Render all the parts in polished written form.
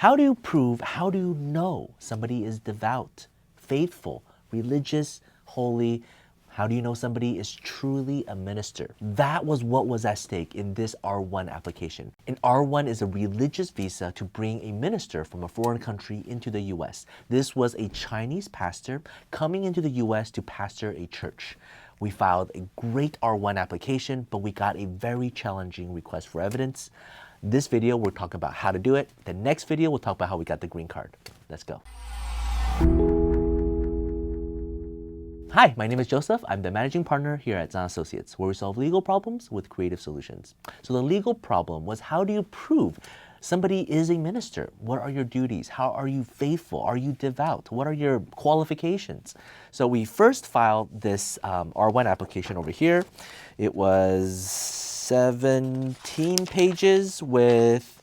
How do you prove, how do you know somebody is devout, faithful, religious, holy? How do you know somebody is truly a minister? That was what was at stake in this R-1 application. An R-1 is a religious visa to bring a minister from a foreign country into the US. This was a Chinese pastor coming into the US to pastor a church. We filed a great R-1 application, but we got a very challenging request for evidence. This video, we'll talk about how to do it. The next video, we'll talk about how we got the green card. Let's go. Hi, my name is Joseph. I'm the managing partner here at Tsang and Associates, where we solve legal problems with creative solutions. So the legal problem was, how do you prove somebody is a minister? What are your duties? How are you faithful? Are you devout? What are your qualifications? So we first filed this R-1 application over here. It was 17 pages with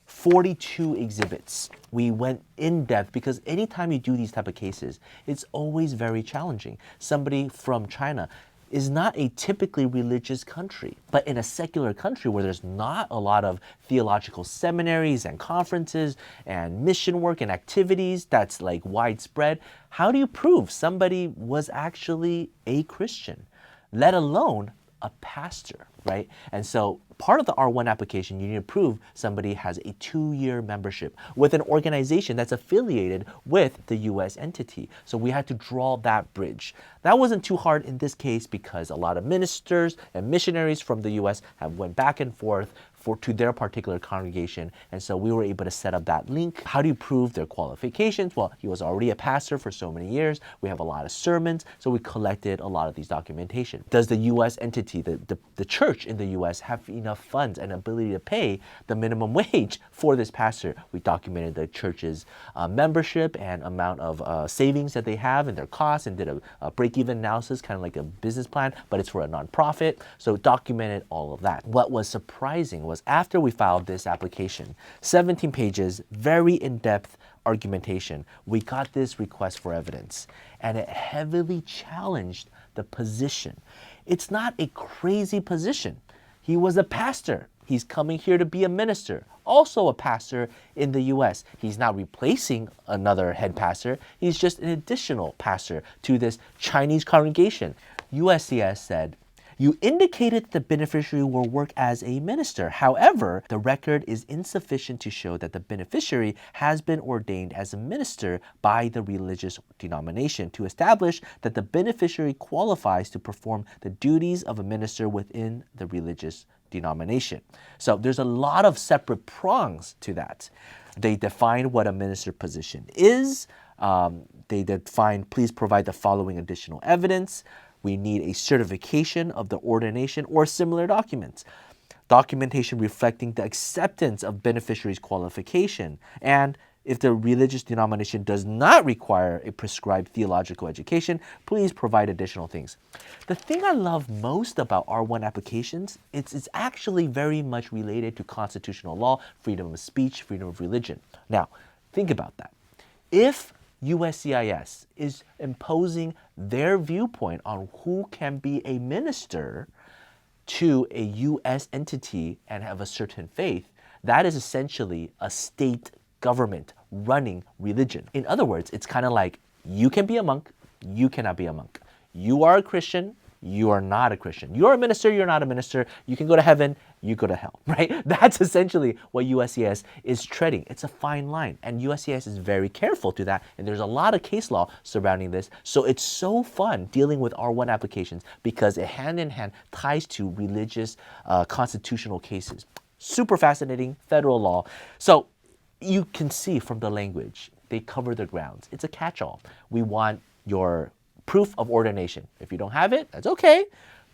42 exhibits. We went in depth because anytime you do these type of cases, it's always very challenging. Somebody from China is not a typically religious country, but in a secular country where there's not a lot of theological seminaries and conferences and mission work and activities that's like widespread, how do you prove somebody was actually a Christian, let alone a pastor, right? And so part of the R-1 application, you need to prove somebody has a 2-year membership with an organization that's affiliated with the US entity. So we had to draw that bridge. That wasn't too hard in this case because a lot of ministers and missionaries from the US have went back and forth to their particular congregation. And so we were able to set up that link. How do you prove their qualifications? Well, he was already a pastor for so many years. We have a lot of sermons. So we collected a lot of these documentation. Does the US entity, the church in the US, have enough funds and ability to pay the minimum wage for this pastor? We documented the church's membership and amount of savings that they have and their costs, and did a break-even analysis, kind of like a business plan, but it's for a nonprofit. So documented all of that. What was surprising was after we filed this application, 17 pages, very in-depth argumentation, we got this request for evidence, and it heavily challenged the position. It's not a crazy position. He was a pastor. He's coming here to be a minister, also a pastor in the US. He's not replacing another head pastor. He's just an additional pastor to this Chinese congregation. USCIS said, "You indicated the beneficiary will work as a minister. However, the record is insufficient to show that the beneficiary has been ordained as a minister by the religious denomination to establish that the beneficiary qualifies to perform the duties of a minister within the religious denomination." So there's a lot of separate prongs to that. They define what a minister position is. They define, please provide the following additional evidence. We need a certification of the ordination or similar documents. Documentation reflecting the acceptance of beneficiary's qualification. And if the religious denomination does not require a prescribed theological education, please provide additional things. The thing I love most about R-1 applications, it's actually very much related to constitutional law, freedom of speech, freedom of religion. Now, think about that. If USCIS is imposing their viewpoint on who can be a minister to a US entity and have a certain faith, that is essentially a state government running religion. In other words, it's kind of like, you can be a monk, you cannot be a monk. You are a Christian, you are not a Christian. You're a minister, you're not a minister. You can go to heaven, you go to hell, right? That's essentially what USCIS is treading. It's a fine line, and USCIS is very careful to that, and there's a lot of case law surrounding this. So it's so fun dealing with R-1 applications because it hand in hand ties to religious constitutional cases. Super fascinating federal law. So you can see from the language, they cover the grounds. It's a catch-all. We want your proof of ordination. If you don't have it, that's okay.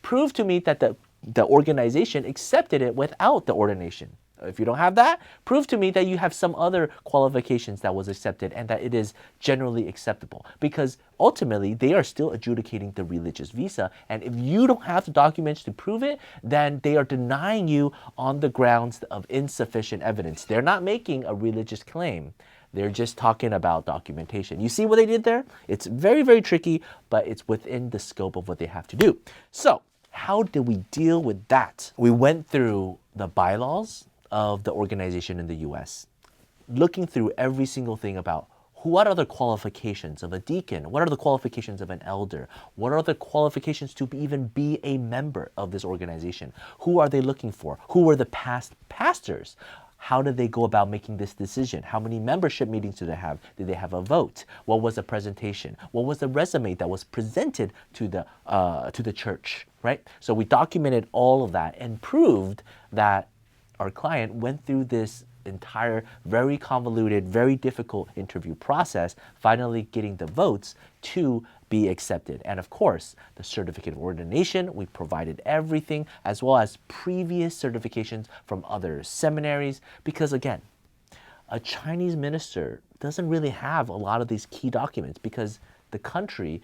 Prove to me that the organization accepted it without the ordination. If you don't have that, prove to me that you have some other qualifications that was accepted and that it is generally acceptable. Because ultimately, they are still adjudicating the religious visa. And if you don't have the documents to prove it, then they are denying you on the grounds of insufficient evidence. They're not making a religious claim. They're just talking about documentation. You see what they did there? It's very, very tricky, but it's within the scope of what they have to do. So how did we deal with that? We went through the bylaws of the organization in the US. looking through every single thing about what are the qualifications of a deacon? What are the qualifications of an elder? What are the qualifications to even be a member of this organization? Who are they looking for? Who were the past pastors? How did they go about making this decision? How many membership meetings did they have? Did they have a vote? What was the presentation? What was the resume that was presented to the church, right? So we documented all of that and proved that our client went through this entire very convoluted, very difficult interview process, finally getting the votes to be accepted. And of course, the certificate of ordination, we provided everything, as well as previous certifications from other seminaries, because again, a Chinese minister doesn't really have a lot of these key documents because the country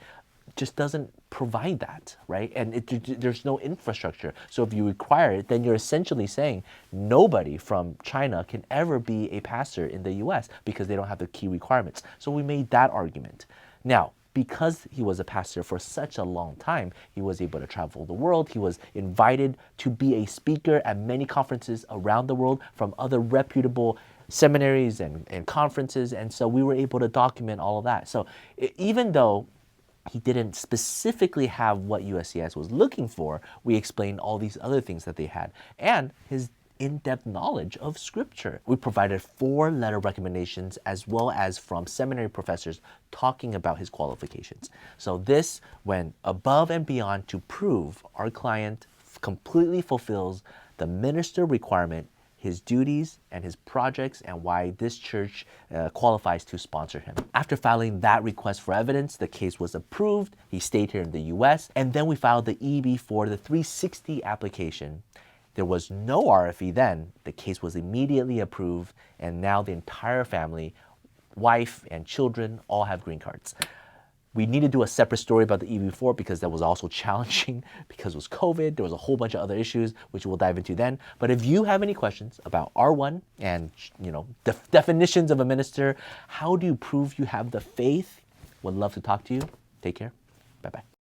just doesn't provide that, right? And there's no infrastructure. So if you require it, then you're essentially saying nobody from China can ever be a pastor in the US because they don't have the key requirements. So we made that argument. Now, because he was a pastor for such a long time, he was able to travel the world. He was invited to be a speaker at many conferences around the world from other reputable seminaries and conferences. And so we were able to document all of that. So even though he didn't specifically have what USCIS was looking for, we explained all these other things that they had and his in-depth knowledge of scripture. We provided 4 letter recommendations as well as from seminary professors talking about his qualifications. So this went above and beyond to prove our client completely fulfills the minister requirement, his duties and his projects, and why this church qualifies to sponsor him. After filing that request for evidence, the case was approved. He stayed here in the US, and then we filed the EB-4, the 360 application. There was no RFE then. The case was immediately approved, and now the entire family, wife and children, all have green cards. We need to do a separate story about the EB-4 because that was also challenging because it was COVID. There was a whole bunch of other issues, which we'll dive into then. But if you have any questions about R-1 and definitions of a minister, how do you prove you have the faith? Would love to talk to you. Take care. Bye-bye.